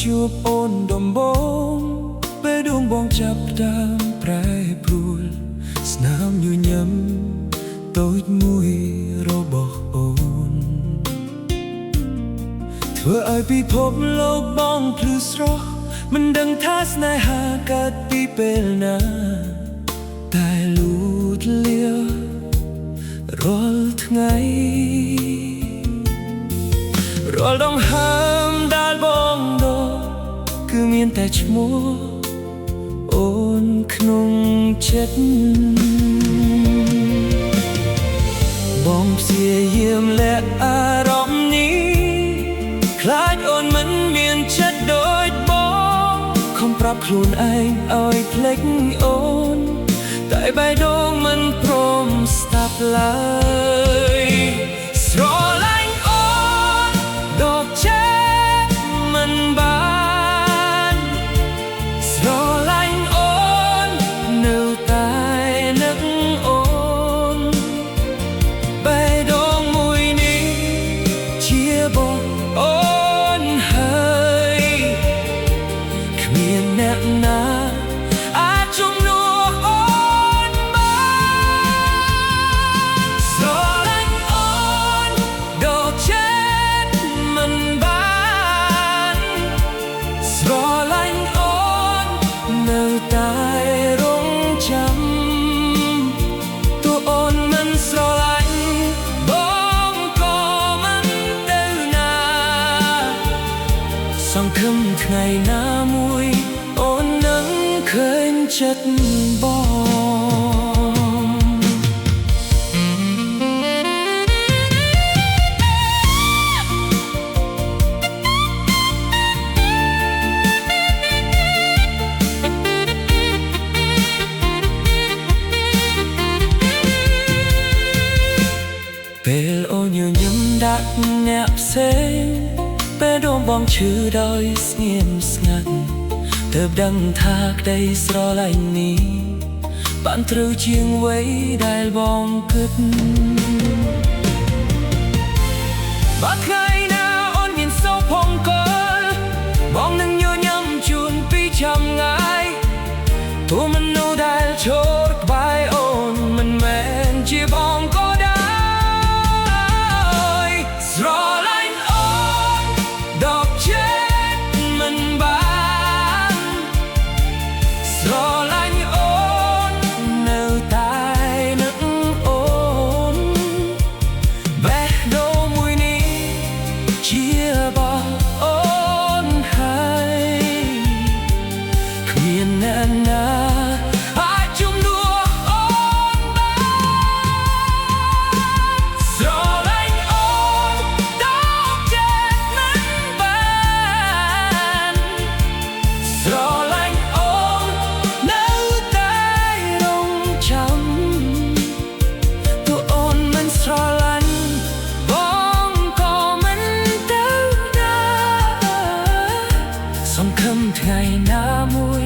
ជួបអូនដំបូងពេលដួងបងចាប់ដើមប្រែប្រួលស្នាមញញឹមតូចមួយរបស់អូនធ្វើឲ្យពិភពលោកបងភ្លឺស្រស់មិនដឹងថាស្នេហាកើតពីពេលណាតែលូតលារាល់ថ្ងៃរាល់ដងហើមដែលបងដកគឺមានតែឈ្មោះអូនក្នុងចិត្តបងព្យាយាមលាក់អារម្មណ៍នេះខ្លាចអូនមិនមានចិត្តដូចបងខំប្រាប់ខ្លួនឯងឲ្យភ្លេចអូនតែបេះដូងមិនព្រមស្ដាប់ឡើយស្រឡាញ់អូនដកចិត្តមិនបានស្រឡាញ់អូននៅតែនឹកអូនបេះដូងមួយនេះជាបងអូនហើយគ្មានអ្នកណាអាចជំនួសអូនបានស្រឡាញ់អូនដកចិត្តមិនបានស្រឡាញ់អូននៅតែរងចាំទោះអូនមិនស្រឡាញ់បងក៏មិនទៅណាសង្ឃឹមថ្ងៃណាមួយអូននឹងឃើញចិត្តបងពេលអូនញញឹមដាក់អ្នកផ្សេងពេលដួងបងឈឺដោយស្ងៀមស្ងាត់ទើបដឹងថាក្តីស្រឡាញ់នេះបានត្រូវជាងអ្វីដែលបងគិតបើថ្ងៃណាអូនមានសោកផងក៏បងនឹងញញឹមជូនពីចម្ងាយទោះមនុស្សដែលចូលក្បែរអូនមិនមែនជាបងក៏ដែរស្រឡាញ់អូនដកចិត្តមិនបានស្រឡាញ់អូននៅតែនឹកអូនបេះដូងមួយនេះជាបងអូនហើយគ្មានអ្នកណាអាចជំនួសអូនបានស្រឡាញ់អូនដកចិត្តមិនបានស្រឡាញ់អូននៅតែរងចាំទោះអូនមិនស្រឡាញ់បងក៏មិនទៅណាសង្ឃឹមថ្ងៃណាមួយ